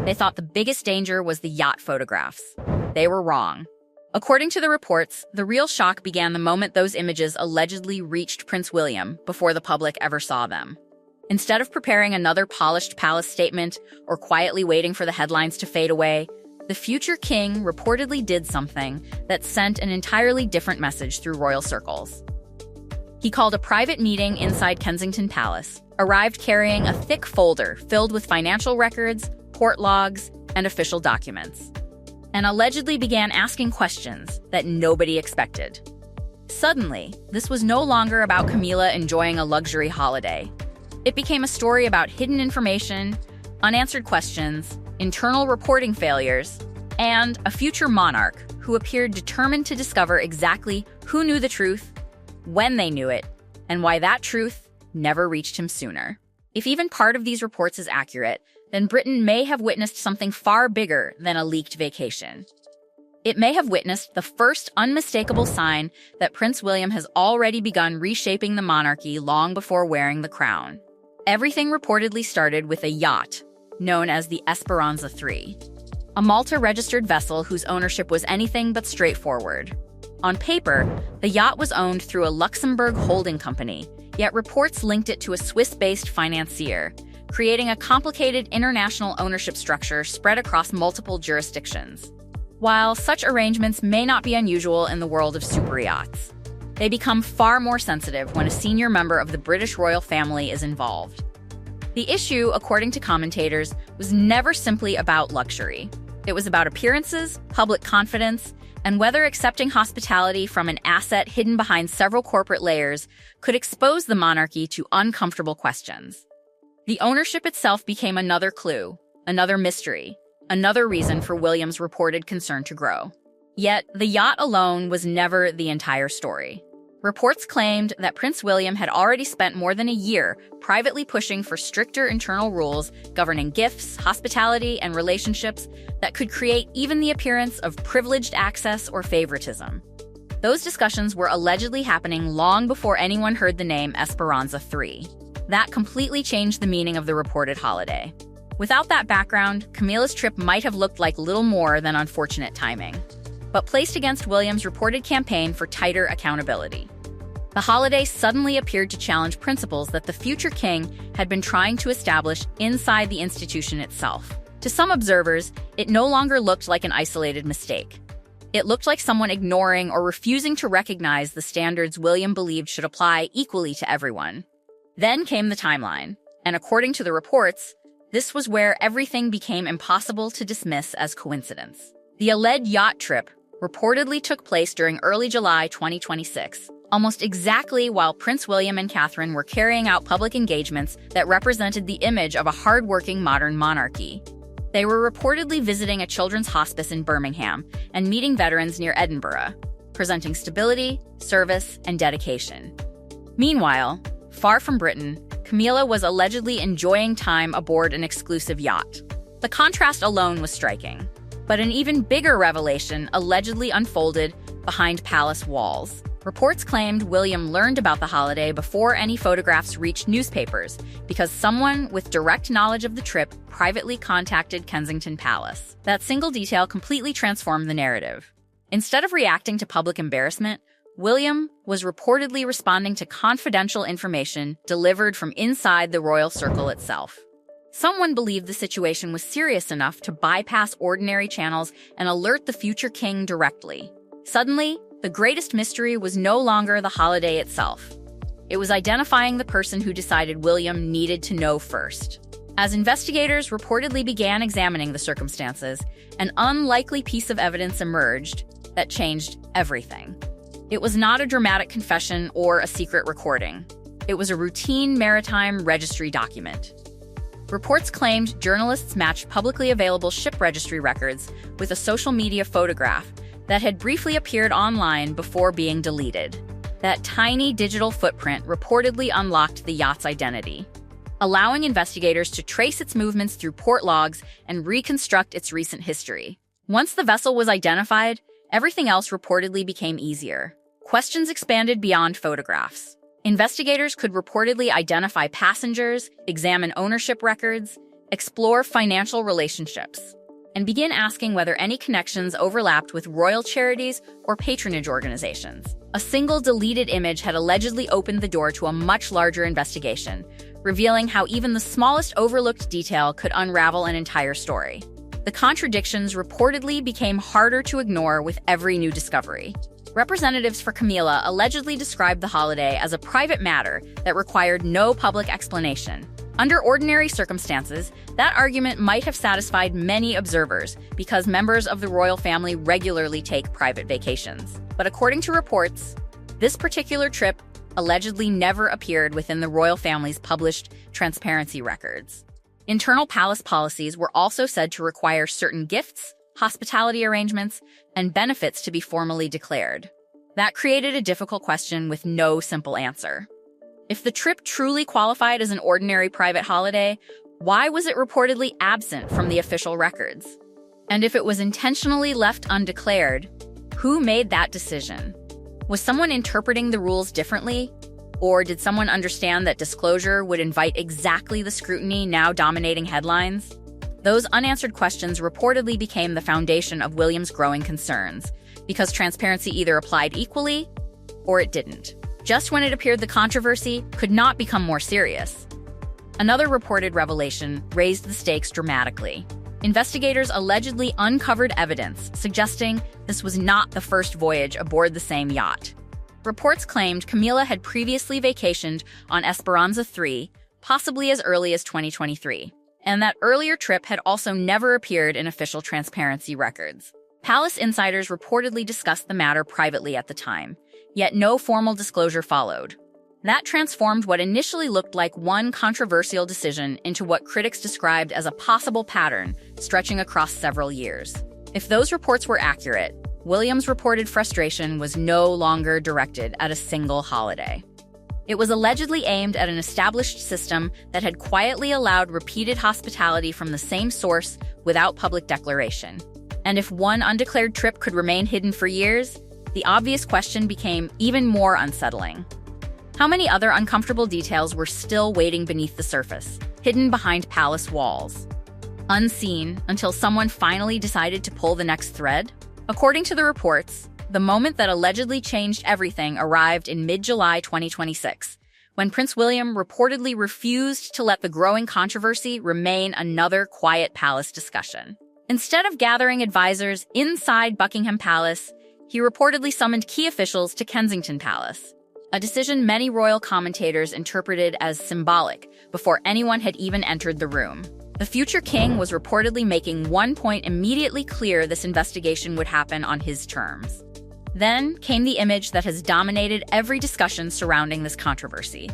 They thought the biggest danger was the yacht photographs. They were wrong. According to the reports, the real shock began the moment those images allegedly reached Prince William before the public ever saw them. Instead of preparing another polished palace statement or quietly waiting for the headlines to fade away, the future king reportedly did something that sent an entirely different message through royal circles. He called a private meeting inside Kensington Palace, arrived carrying a thick folder filled with financial records, court logs, and official documents, and allegedly began asking questions that nobody expected. Suddenly, this was no longer about Camilla enjoying a luxury holiday. It became a story about hidden information, unanswered questions, internal reporting failures, and a future monarch who appeared determined to discover exactly who knew the truth, when they knew it, and why that truth never reached him sooner. If even part of these reports is accurate, then Britain may have witnessed something far bigger than a leaked vacation. It may have witnessed the first unmistakable sign that Prince William has already begun reshaping the monarchy long before wearing the crown. Everything reportedly started with a yacht, known as the Esperanza III, a Malta-registered vessel whose ownership was anything but straightforward. On paper, the yacht was owned through a Luxembourg holding company, yet reports linked it to a Swiss-based financier, creating a complicated international ownership structure spread across multiple jurisdictions. While such arrangements may not be unusual in the world of superyachts, they become far more sensitive when a senior member of the British royal family is involved. The issue, according to commentators, was never simply about luxury. It was about appearances, public confidence, and whether accepting hospitality from an asset hidden behind several corporate layers could expose the monarchy to uncomfortable questions. The ownership itself became another clue, another mystery, another reason for William's reported concern to grow. Yet, the yacht alone was never the entire story. Reports claimed that Prince William had already spent more than a year privately pushing for stricter internal rules governing gifts, hospitality, and relationships that could create even the appearance of privileged access or favoritism. Those discussions were allegedly happening long before anyone heard the name Esperanza III. That completely changed the meaning of the reported holiday. Without that background, Camilla's trip might have looked like little more than unfortunate timing, but placed against William's reported campaign for tighter accountability. The holiday suddenly appeared to challenge principles that the future king had been trying to establish inside the institution itself. To some observers, it no longer looked like an isolated mistake. It looked like someone ignoring or refusing to recognize the standards William believed should apply equally to everyone. Then came the timeline, and according to the reports, this was where everything became impossible to dismiss as coincidence. The alleged yacht trip reportedly took place during early July 2026, almost exactly while Prince William and Catherine were carrying out public engagements that represented the image of a hardworking modern monarchy. They were reportedly visiting a children's hospice in Birmingham and meeting veterans near Edinburgh, presenting stability, service, and dedication. Meanwhile, far from Britain, Camilla was allegedly enjoying time aboard an exclusive yacht. The contrast alone was striking. But an even bigger revelation allegedly unfolded behind palace walls. Reports claimed William learned about the holiday before any photographs reached newspapers because someone with direct knowledge of the trip privately contacted Kensington Palace. That single detail completely transformed the narrative. Instead of reacting to public embarrassment, William was reportedly responding to confidential information delivered from inside the royal circle itself. Someone believed the situation was serious enough to bypass ordinary channels and alert the future king directly. Suddenly, the greatest mystery was no longer the holiday itself. It was identifying the person who decided William needed to know first. As investigators reportedly began examining the circumstances, an unlikely piece of evidence emerged that changed everything. It was not a dramatic confession or a secret recording. It was a routine maritime registry document. Reports claimed journalists matched publicly available ship registry records with a social media photograph that had briefly appeared online before being deleted. That tiny digital footprint reportedly unlocked the yacht's identity, allowing investigators to trace its movements through port logs and reconstruct its recent history. Once the vessel was identified, everything else reportedly became easier. Questions expanded beyond photographs. Investigators could reportedly identify passengers, examine ownership records, explore financial relationships, and begin asking whether any connections overlapped with royal charities or patronage organizations. A single deleted image had allegedly opened the door to a much larger investigation, revealing how even the smallest overlooked detail could unravel an entire story. The contradictions reportedly became harder to ignore with every new discovery. Representatives for Camilla allegedly described the holiday as a private matter that required no public explanation. Under ordinary circumstances, that argument might have satisfied many observers because members of the royal family regularly take private vacations. But according to reports, this particular trip allegedly never appeared within the royal family's published transparency records. Internal palace policies were also said to require certain gifts, hospitality arrangements, and benefits to be formally declared. That created a difficult question with no simple answer. If the trip truly qualified as an ordinary private holiday, why was it reportedly absent from the official records? And if it was intentionally left undeclared, who made that decision? Was someone interpreting the rules differently? Or did someone understand that disclosure would invite exactly the scrutiny now dominating headlines? Those unanswered questions reportedly became the foundation of William's growing concerns, because transparency either applied equally or it didn't. Just when it appeared the controversy could not become more serious, another reported revelation raised the stakes dramatically. Investigators allegedly uncovered evidence suggesting this was not the first voyage aboard the same yacht. Reports claimed Camilla had previously vacationed on Esperanza 3, possibly as early as 2023, and that earlier trip had also never appeared in official transparency records. Palace insiders reportedly discussed the matter privately at the time, yet no formal disclosure followed. That transformed what initially looked like one controversial decision into what critics described as a possible pattern stretching across several years. If those reports were accurate, William's reported frustration was no longer directed at a single holiday. It was allegedly aimed at an established system that had quietly allowed repeated hospitality from the same source without public declaration. And if one undeclared trip could remain hidden for years, the obvious question became even more unsettling. How many other uncomfortable details were still waiting beneath the surface, hidden behind palace walls? Unseen until someone finally decided to pull the next thread? According to the reports, the moment that allegedly changed everything arrived in mid-July 2026, when Prince William reportedly refused to let the growing controversy remain another quiet palace discussion. Instead of gathering advisors inside Buckingham Palace, he reportedly summoned key officials to Kensington Palace, a decision many royal commentators interpreted as symbolic before anyone had even entered the room. The future king was reportedly making one point immediately clear: this investigation would happen on his terms. Then came the image that has dominated every discussion surrounding this controversy.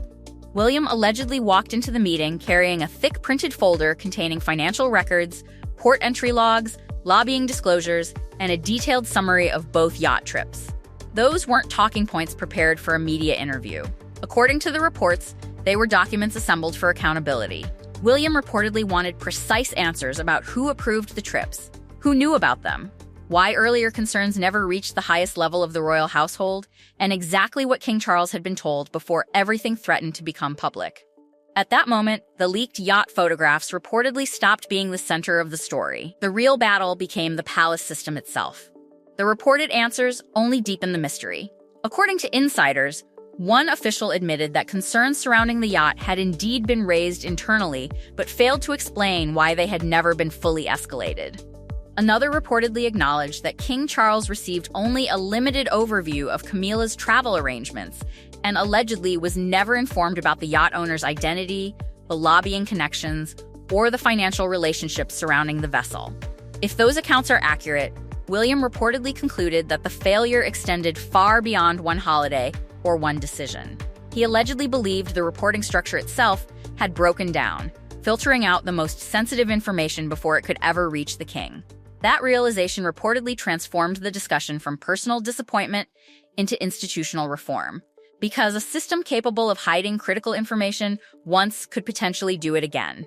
William allegedly walked into the meeting carrying a thick printed folder containing financial records, port entry logs, lobbying disclosures, and a detailed summary of both yacht trips. Those weren't talking points prepared for a media interview. According to the reports, they were documents assembled for accountability. William reportedly wanted precise answers about who approved the trips, who knew about them, why earlier concerns never reached the highest level of the royal household, and exactly what King Charles had been told before everything threatened to become public. At that moment, the leaked yacht photographs reportedly stopped being the center of the story. The real battle became the palace system itself. The reported answers only deepened the mystery. According to insiders, one official admitted that concerns surrounding the yacht had indeed been raised internally, but failed to explain why they had never been fully escalated. Another reportedly acknowledged that King Charles received only a limited overview of Camilla's travel arrangements and allegedly was never informed about the yacht owner's identity, the lobbying connections, or the financial relationships surrounding the vessel. If those accounts are accurate, William reportedly concluded that the failure extended far beyond one holiday or one decision. He allegedly believed the reporting structure itself had broken down, filtering out the most sensitive information before it could ever reach the king. That realization reportedly transformed the discussion from personal disappointment into institutional reform, because a system capable of hiding critical information once could potentially do it again.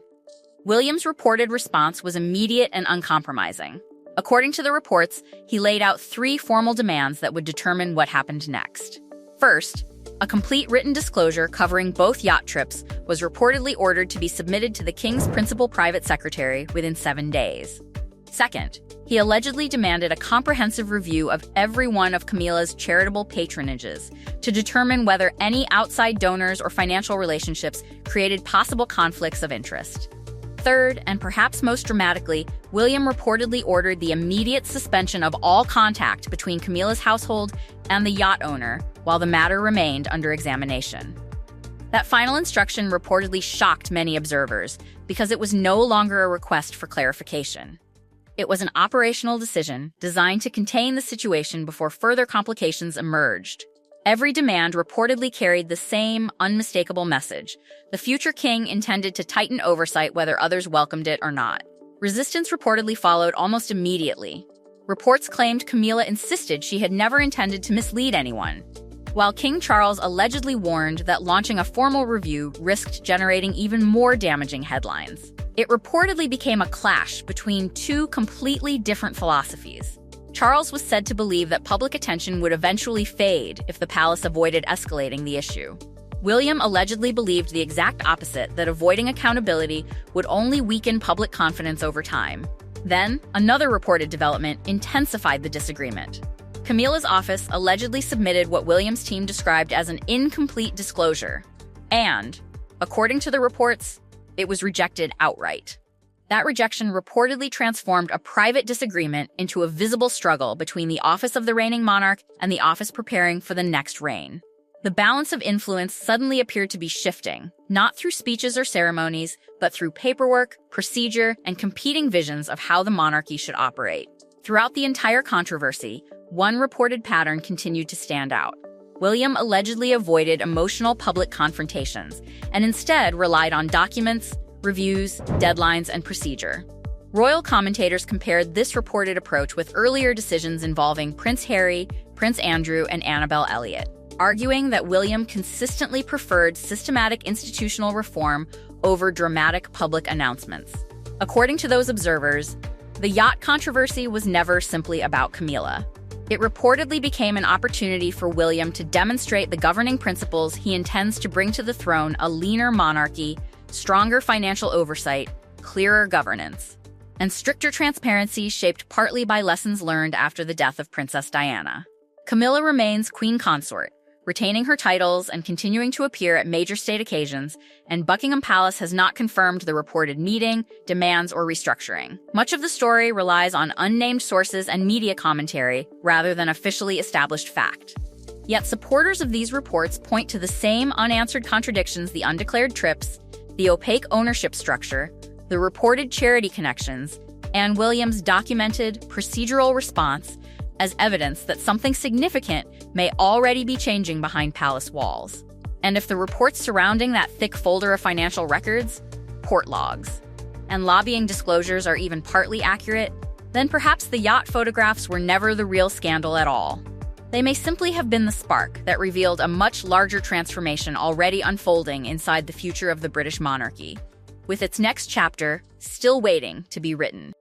William's reported response was immediate and uncompromising. According to the reports, he laid out 3 formal demands that would determine what happened next. First, A complete written disclosure covering both yacht trips was reportedly ordered to be submitted to the king's principal private secretary within 7 days. Second, he allegedly demanded a comprehensive review of every one of Camilla's charitable patronages to determine whether any outside donors or financial relationships created possible conflicts of interest. Third, and perhaps most dramatically, William reportedly ordered the immediate suspension of all contact between Camilla's household and the yacht owner while the matter remained under examination. That final instruction reportedly shocked many observers because it was no longer a request for clarification. It was an operational decision designed to contain the situation before further complications emerged. Every demand reportedly carried the same unmistakable message. The future king intended to tighten oversight whether others welcomed it or not. Resistance reportedly followed almost immediately. Reports claimed Camilla insisted she had never intended to mislead anyone, while King Charles allegedly warned that launching a formal review risked generating even more damaging headlines. It reportedly became a clash between two completely different philosophies. Charles was said to believe that public attention would eventually fade if the palace avoided escalating the issue. William allegedly believed the exact opposite, that avoiding accountability would only weaken public confidence over time. Then, another reported development intensified the disagreement. Camilla's office allegedly submitted what William's team described as an incomplete disclosure, and, according to the reports, it was rejected outright. That rejection reportedly transformed a private disagreement into a visible struggle between the office of the reigning monarch and the office preparing for the next reign. The balance of influence suddenly appeared to be shifting, not through speeches or ceremonies, but through paperwork, procedure, and competing visions of how the monarchy should operate. Throughout the entire controversy, one reported pattern continued to stand out. William allegedly avoided emotional public confrontations and instead relied on documents, reviews, deadlines, and procedure. Royal commentators compared this reported approach with earlier decisions involving Prince Harry, Prince Andrew, and Annabel Elliot, arguing that William consistently preferred systematic institutional reform over dramatic public announcements. According to those observers, the yacht controversy was never simply about Camilla. It reportedly became an opportunity for William to demonstrate the governing principles he intends to bring to the throne: a leaner monarchy, stronger financial oversight, clearer governance, and stricter transparency shaped partly by lessons learned after the death of Princess Diana. Camilla remains queen consort, retaining her titles and continuing to appear at major state occasions, and Buckingham Palace has not confirmed the reported meeting, demands, or restructuring. Much of the story relies on unnamed sources and media commentary rather than officially established fact. Yet supporters of these reports point to the same unanswered contradictions: the undeclared trips, the opaque ownership structure, the reported charity connections, and William's documented procedural response as evidence that something significant may already be changing behind palace walls. And if the reports surrounding that thick folder of financial records, port logs, and lobbying disclosures are even partly accurate, then perhaps the yacht photographs were never the real scandal at all. They may simply have been the spark that revealed a much larger transformation already unfolding inside the future of the British monarchy, with its next chapter still waiting to be written.